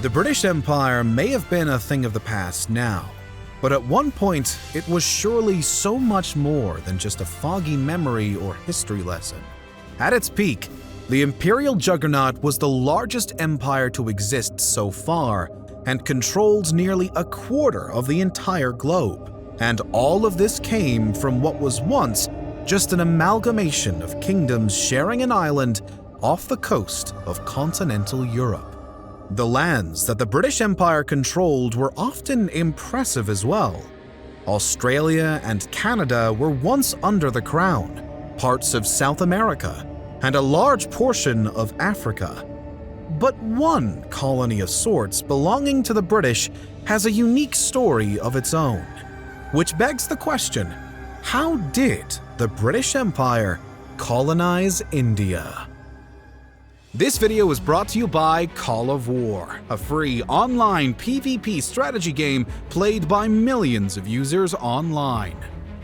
The British Empire may have been a thing of the past now, but at one point it was surely so much more than just a foggy memory or history lesson. At its peak, the imperial juggernaut was the largest empire to exist so far and controlled nearly a quarter of the entire globe. And all of this came from what was once just an amalgamation of kingdoms sharing an island off the coast of continental Europe. The lands that the British Empire controlled were often impressive as well. Australia and Canada were once under the crown, parts of South America, and a large portion of Africa. But one colony of sorts belonging to the British has a unique story of its own, which begs the question, how did the British Empire colonize India? This video is brought to you by Call of War, a free online PvP strategy game played by millions of users online.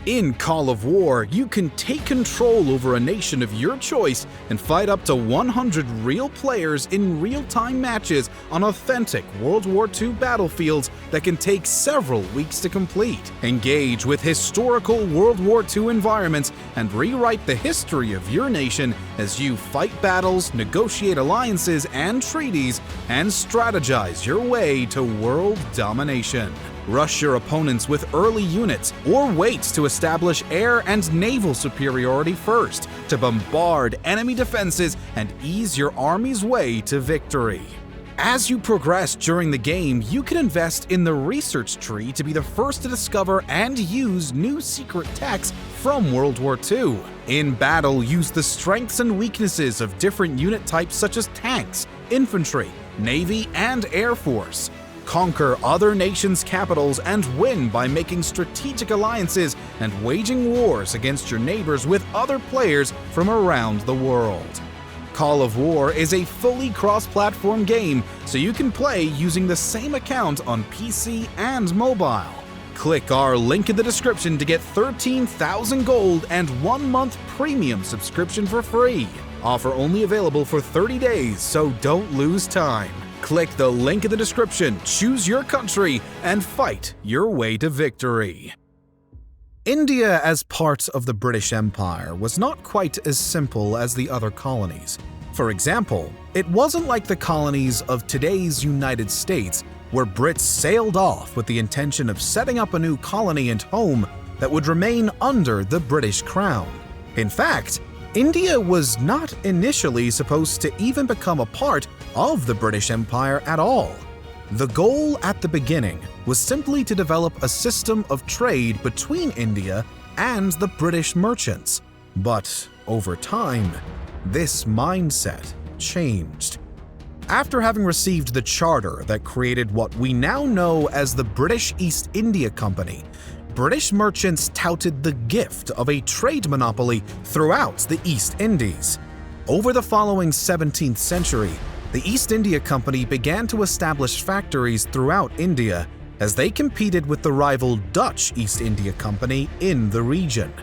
In Call of War, you can take control over a nation of your choice and fight up to 100 real players in real-time matches on authentic World War II battlefields that can take several weeks to complete. Engage with historical World War II environments and rewrite the history of your nation as you fight battles, negotiate alliances and treaties, and strategize your way to world domination. Rush your opponents with early units, or wait to establish air and naval superiority first to bombard enemy defenses and ease your army's way to victory. As you progress during the game, you can invest in the research tree to be the first to discover and use new secret techs from World War II. In battle, use the strengths and weaknesses of different unit types such as tanks, infantry, navy, and air force. Conquer other nations' capitals and win by making strategic alliances and waging wars against your neighbors with other players from around the world. Call of War is a fully cross-platform game, so you can play using the same account on PC and mobile. Click our link in the description to get 13,000 gold and 1 month premium subscription for free. Offer only available for 30 days, so don't lose time. Click the link in the description, choose your country, and fight your way to victory. India as part of the British Empire was not quite as simple as the other colonies. For example, it wasn't like the colonies of today's United States, where Brits sailed off with the intention of setting up a new colony and home that would remain under the British Crown. In fact, India was not initially supposed to even become a part of the British Empire at all. The goal at the beginning was simply to develop a system of trade between India and the British merchants. But over time, this mindset changed. After having received the charter that created what we now know as the British East India Company, British merchants touted the gift of a trade monopoly throughout the East Indies. Over the following 17th century, the East India Company began to establish factories throughout India as they competed with the rival Dutch East India Company in the region.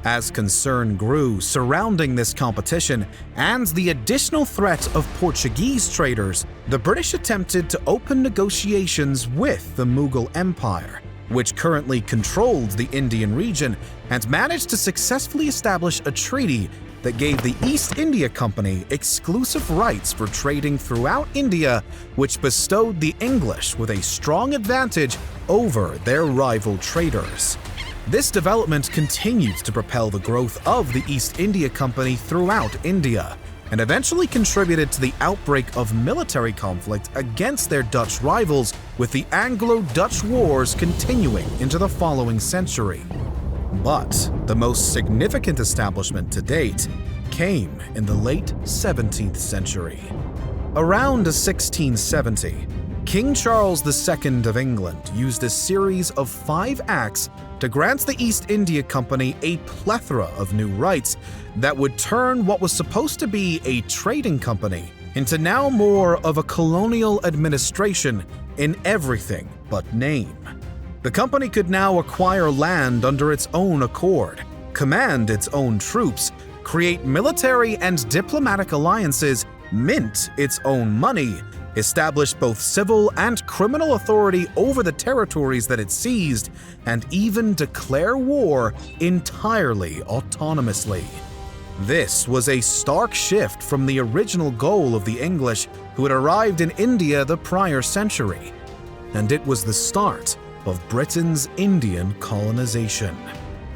As concern grew surrounding this competition and the additional threat of Portuguese traders, the British attempted to open negotiations with the Mughal Empire, which currently controlled the Indian region, and managed to successfully establish a treaty that gave the East India Company exclusive rights for trading throughout India, which bestowed the English with a strong advantage over their rival traders. This development continued to propel the growth of the East India Company throughout India, and eventually contributed to the outbreak of military conflict against their Dutch rivals, with the Anglo-Dutch Wars continuing into the following century. But the most significant establishment to date came in the late 17th century. Around 1670, King Charles II of England used a series of 5 acts to grant the East India Company a plethora of new rights that would turn what was supposed to be a trading company into now more of a colonial administration in everything but name. The company could now acquire land under its own accord, command its own troops, create military and diplomatic alliances, mint its own money, established both civil and criminal authority over the territories that it seized, and even declare war entirely autonomously. This was a stark shift from the original goal of the English who had arrived in India the prior century, and it was the start of Britain's Indian colonization.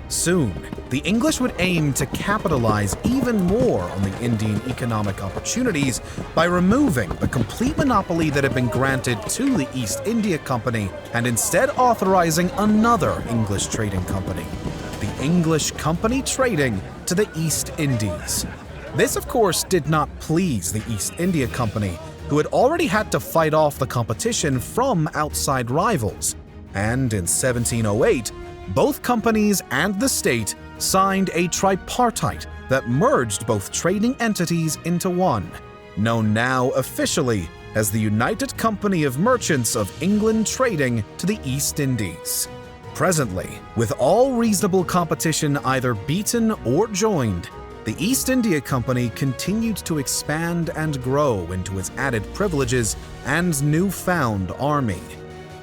Soon, the English would aim to capitalize even more on the Indian economic opportunities by removing the complete monopoly that had been granted to the East India Company and instead authorizing another English trading company, the English Company trading to the East Indies. This, of course, did not please the East India Company, who had already had to fight off the competition from outside rivals, and in 1708, both companies and the state signed a tripartite that merged both trading entities into one, known now officially as the United Company of Merchants of England trading to the East Indies. Presently, with all reasonable competition either beaten or joined, the East India Company continued to expand and grow into its added privileges and newfound army.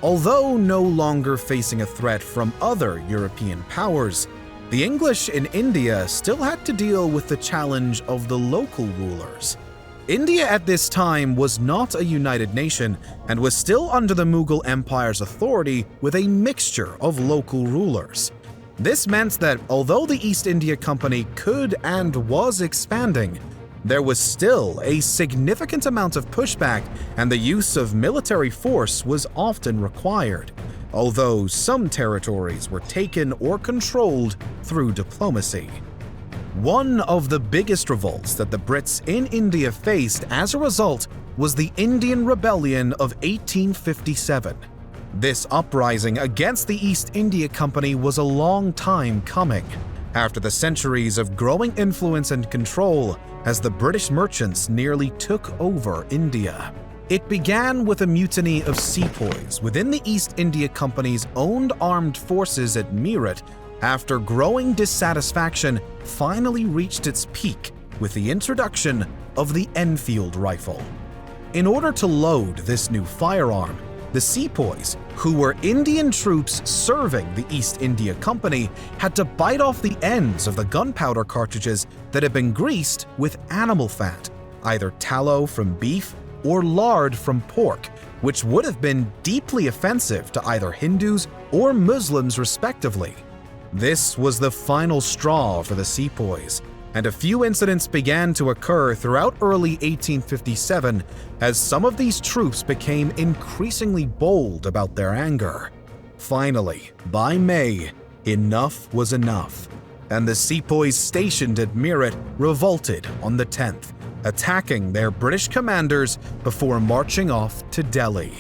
Although no longer facing a threat from other European powers, the English in India still had to deal with the challenge of the local rulers. India at this time was not a united nation and was still under the Mughal Empire's authority with a mixture of local rulers. This meant that although the East India Company could and was expanding, there was still a significant amount of pushback and the use of military force was often required, although some territories were taken or controlled through diplomacy. One of the biggest revolts that the Brits in India faced as a result was the Indian Rebellion of 1857. This uprising against the East India Company was a long time coming, after the centuries of growing influence and control as the British merchants nearly took over India. It began with a mutiny of sepoys within the East India Company's owned armed forces at Meerut, after growing dissatisfaction finally reached its peak with the introduction of the Enfield rifle. In order to load this new firearm, the sepoys, who were Indian troops serving the East India Company, had to bite off the ends of the gunpowder cartridges that had been greased with animal fat, either tallow from beef or lard from pork, which would have been deeply offensive to either Hindus or Muslims respectively. This was the final straw for the sepoys, and a few incidents began to occur throughout early 1857 as some of these troops became increasingly bold about their anger. Finally, by May, enough was enough, and the sepoys stationed at Meerut revolted on the 10th, attacking their British commanders before marching off to Delhi.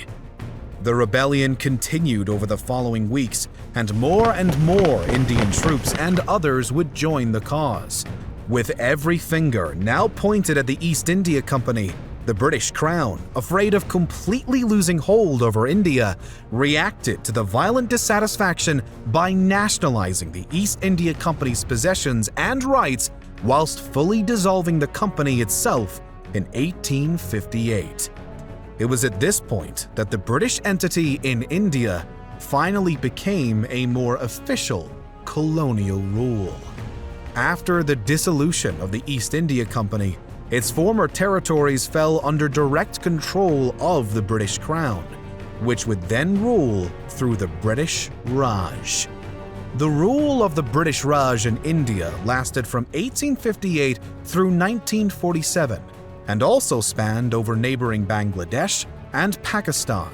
The rebellion continued over the following weeks, and more Indian troops and others would join the cause. With every finger now pointed at the East India Company, the British Crown, afraid of completely losing hold over India, reacted to the violent dissatisfaction by nationalizing the East India Company's possessions and rights whilst fully dissolving the company itself in 1858. It was at this point that the British entity in India finally became a more official colonial rule. After the dissolution of the East India Company, its former territories fell under direct control of the British Crown, which would then rule through the British Raj. The rule of the British Raj in India lasted from 1858 through 1947, and also spanned over neighboring Bangladesh and Pakistan.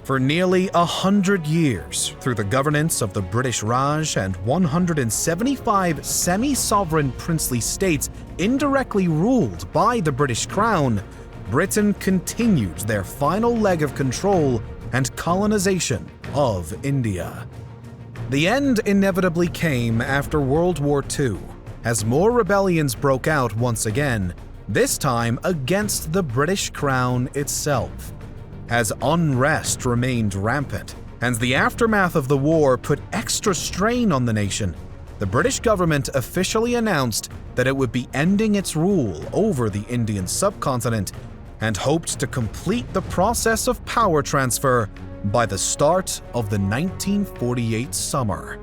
For nearly 100 years, through the governance of the British Raj and 175 semi-sovereign princely states indirectly ruled by the British Crown, Britain continued their final leg of control and colonization of India. The end inevitably came after World War II, as more rebellions broke out once again, this time against the British Crown itself. As unrest remained rampant, and the aftermath of the war put extra strain on the nation, the British government officially announced that it would be ending its rule over the Indian subcontinent, and hoped to complete the process of power transfer by the start of the 1948 summer.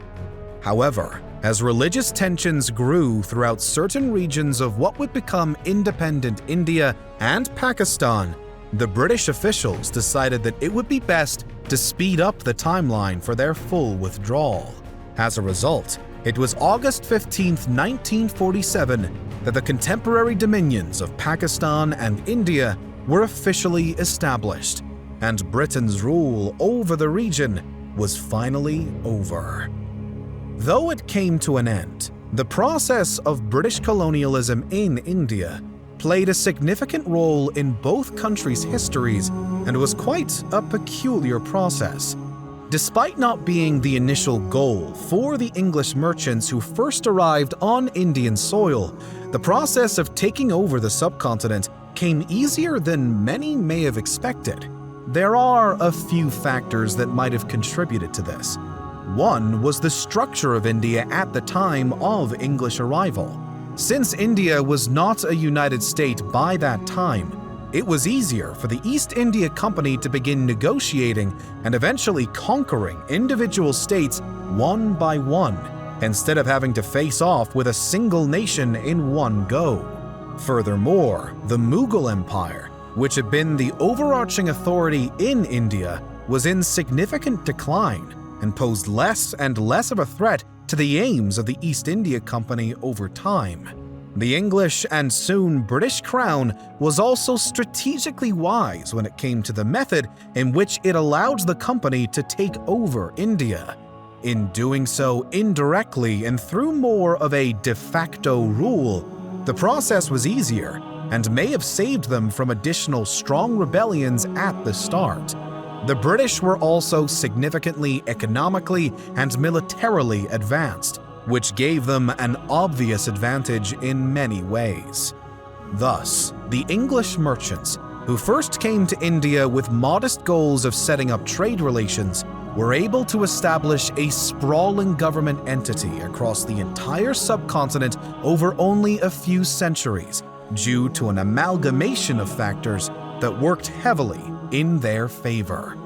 However, as religious tensions grew throughout certain regions of what would become independent India and Pakistan, the British officials decided that it would be best to speed up the timeline for their full withdrawal. As a result, it was August 15, 1947, that the contemporary dominions of Pakistan and India were officially established, and Britain's rule over the region was finally over. Though it came to an end, the process of British colonialism in India played a significant role in both countries' histories and was quite a peculiar process. Despite not being the initial goal for the English merchants who first arrived on Indian soil, the process of taking over the subcontinent came easier than many may have expected. There are a few factors that might have contributed to this. One was the structure of India at the time of English arrival. Since India was not a united state by that time, it was easier for the East India Company to begin negotiating and eventually conquering individual states one by one, instead of having to face off with a single nation in one go. Furthermore, the Mughal Empire, which had been the overarching authority in India, was in significant decline and posed less and less of a threat to the aims of the East India Company over time. The English and soon British Crown was also strategically wise when it came to the method in which it allowed the company to take over India. In doing so indirectly and through more of a de facto rule, the process was easier and may have saved them from additional strong rebellions at the start. The British were also significantly economically and militarily advanced, which gave them an obvious advantage in many ways. Thus, the English merchants, who first came to India with modest goals of setting up trade relations, were able to establish a sprawling government entity across the entire subcontinent over only a few centuries, due to an amalgamation of factors that worked heavily in their favor.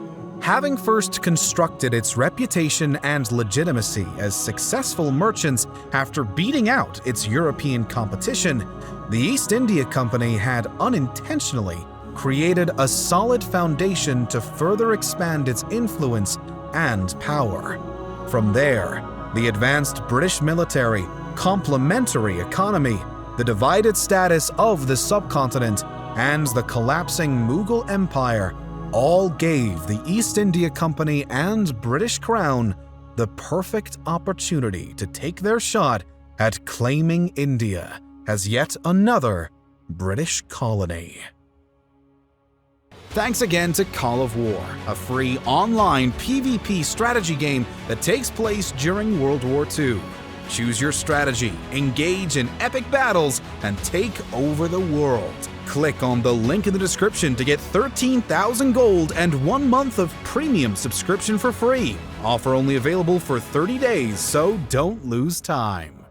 Having first constructed its reputation and legitimacy as successful merchants after beating out its European competition, the East India Company had unintentionally created a solid foundation to further expand its influence and power. From there, the advanced British military, complementary economy, the divided status of the subcontinent, and the collapsing Mughal Empire all gave the East India Company and British Crown the perfect opportunity to take their shot at claiming India as yet another British colony. Thanks again to Call of War, a free online PvP strategy game that takes place during World War II. Choose your strategy, engage in epic battles, and take over the world. Click on the link in the description to get 13,000 gold and 1 month of premium subscription for free. Offer only available for 30 days, so don't lose time.